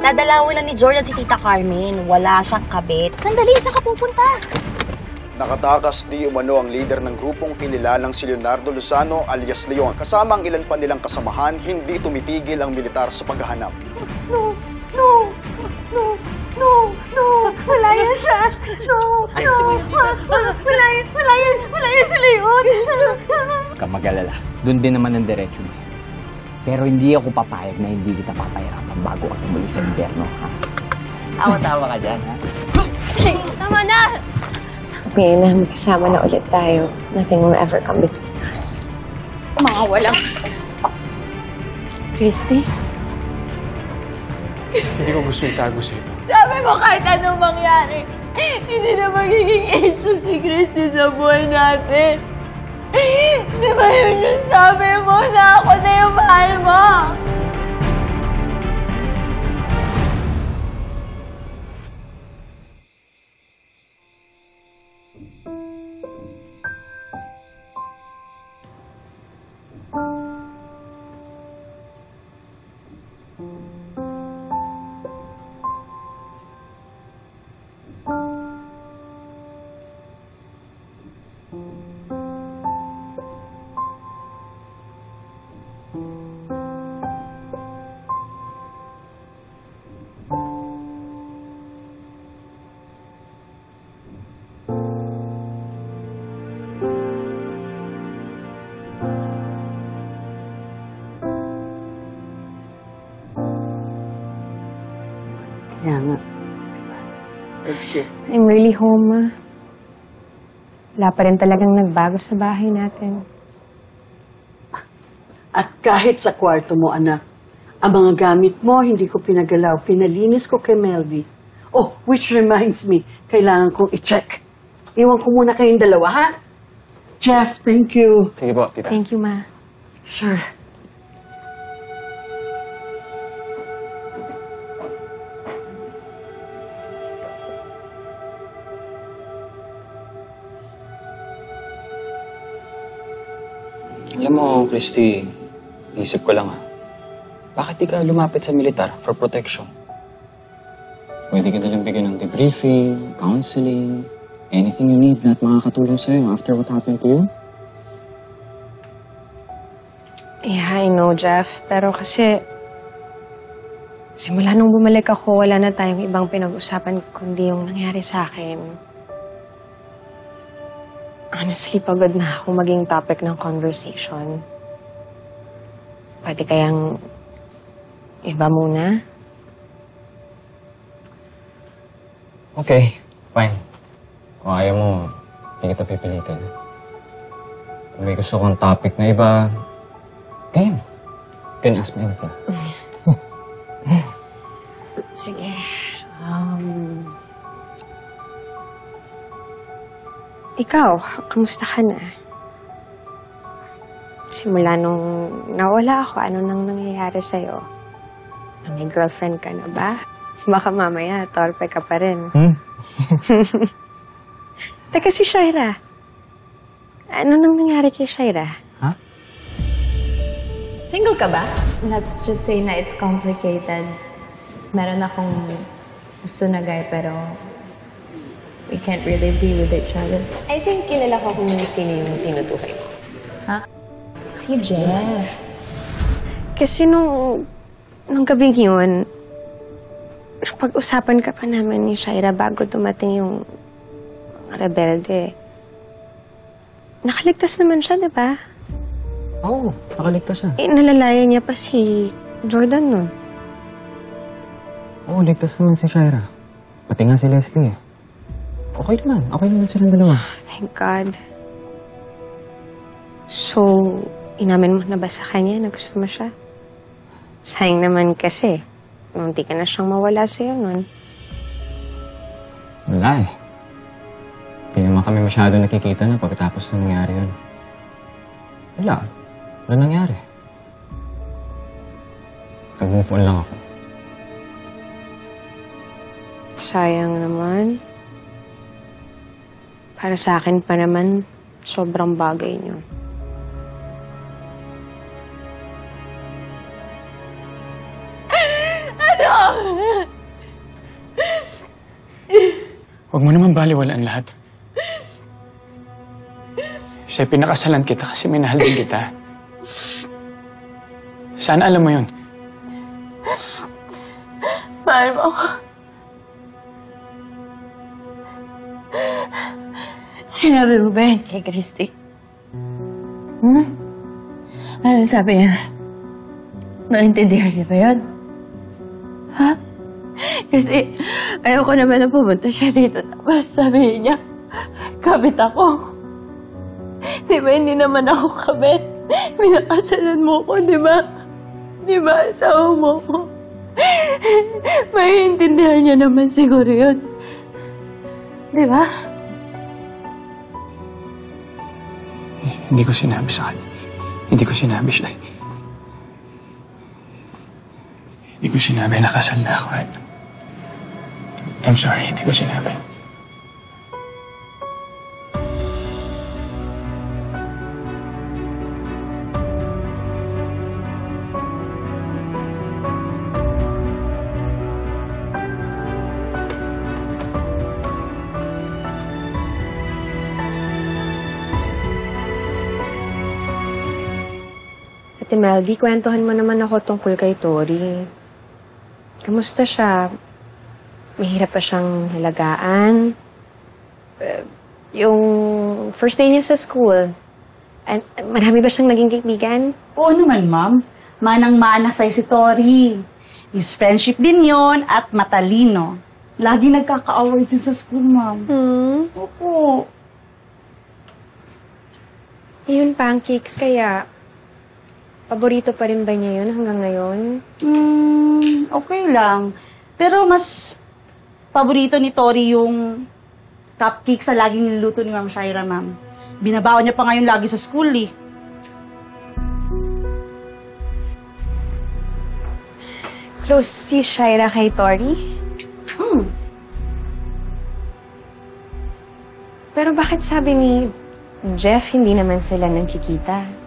Nadalawan lang ni Jordan si Tita Carmen. Wala siyang kabit. Sandali, saan ka pupunta? Nakatakas di umano ang leader ng grupong kinilalang si Leonardo Lozano alias Leon. Kasama ang ilan pa nilang kasamahan, hindi tumitigil ang militar sa paghahanap. No! No! No! No! No! Wala yan siya! No! No! Wala yan si Leon! Huwag kang mag-alala. Doon din naman ang diretsyon. Pero hindi ako papayag na hindi kita papahirapan bago ka tumuli sa impyerno, ha? Tawa-tawa ka dyan, ha? Tama na! Ngayon na magkasama na ulit tayo. Nothing will ever come between us. Mga walang... Christy? Hindi ko gusto itago sa ito. Sabi mo kahit anong mangyari, hindi na magiging issue si Christy sa buhay natin. Di ba yun yung sabi mo na ako na yung mahal mo? Kaya nga. I'm really home, Ma. Wala pa rin talagang nagbago sa bahay natin. At kahit sa kwarto mo, anak, ang mga gamit mo, hindi ko pinagalaw. Pinalinis ko kay Melvi. Oh, which reminds me, kailangan kong i-check. Iwan ko muna kayong dalawa, ha? Jeff, thank you. Sige po, tita. Thank you, Ma. Sure. Alam mo, Christy, isip ko lang bakit di ka lumapit sa militar for protection? Pwede ka nalang bigyan ng debriefing, counseling, anything you need na at makakatulong sa'yo after what happened to you. Yeah, I know, Jeff. Pero kasi, simula nung bumalik ako, wala na tayong ibang pinag-usapan kundi yung nangyari sa akin. Honestly, pagod na ako maging topic ng conversation. Pwede kayang iba muna? Okay, fine. Kung ayaw mo, hindi kita pipilitin. Kung may gusto kong topic na iba, game. You can ask me anything. Sige. Ikaw, kamusta ka na? Simula nung nawala ako, ano nang nangyayari sa'yo? May girlfriend ka na ba? Baka mamaya, torpe ka pa rin. Teka, si Shaira. Ano nang nangyari kay Shaira? Ha? Single ka ba? Let's just say na it's complicated. Meron akong gusto na guy, pero we can't really be with each other. I think kilala ko kung sino yung tinutukoy ko. Ha? Si Jeff. Kasi nung gabing yun, napag-usapan ka pa namin ni Shaira bago dumating yung rebelde. Nakaligtas naman siya, di ba? Oo, nakaligtas siya. Nalalayan niya pa si Jordan nun. Oo, ligtas naman si Shaira. Pati nga si Leslie Okay naman silang dalawa. Thank God. So, inamin mo na ba sa kanya na gusto mo siya? Sayang naman kasi, munti ka na siyang mawala sa'yo nun. Wala Hindi naman kami masyado nakikita na pagkatapos na nangyari yun. Wala nangyari. Nag-move on lang ako. Sayang naman. Para sa akin pa naman, sobrang bagay niyo. Huwag mo naman baliwalaan lahat. Siya, pinakasalan kita kasi minahal din kita. Sana alam mo yun. Mahal mo ako. Sinabi mo ba yan kay Christy? Anong sabi niya? Naintindihan niya ba yun? Ha? Kasi ayoko naman na pumunta siya dito tapos sabihin niya, kabit ako. Di ba hindi naman ako kabit? Pinakasalan mo ko, di ba? Di ba, asawa mo ko? Maiintindihan niya naman siguro yun. Di ba? Hindi ko sinabi sa kanya. Hindi ko sinabi siya. Hindi ko sinabi na kasal na ako. I'm sorry, hindi ko sinabi. Ate Meldy, kwentuhan mo naman ako tungkol kay Tori. Kamusta siya? Mahirap pa siyang halagaan? Yung first day niya sa school, marami ba siyang naging kaibigan? Oo naman, ma'am. Manang-mana sa'yo si Tori. His friendship din yon at matalino. Lagi nagkaka-awards yun sa school, ma'am. Opo. Yun, pancakes, kaya paborito pa rin ba niya yun hanggang ngayon? Okay lang. Pero mas paborito ni Tori yung cupcake sa laging niluluto ni Ma'am Shaira, ma'am. Binabaon niya pa ngayon lagi sa school, eh. Close si Shaira kay Tori? Pero bakit sabi ni Jeff hindi naman sila nagkikita?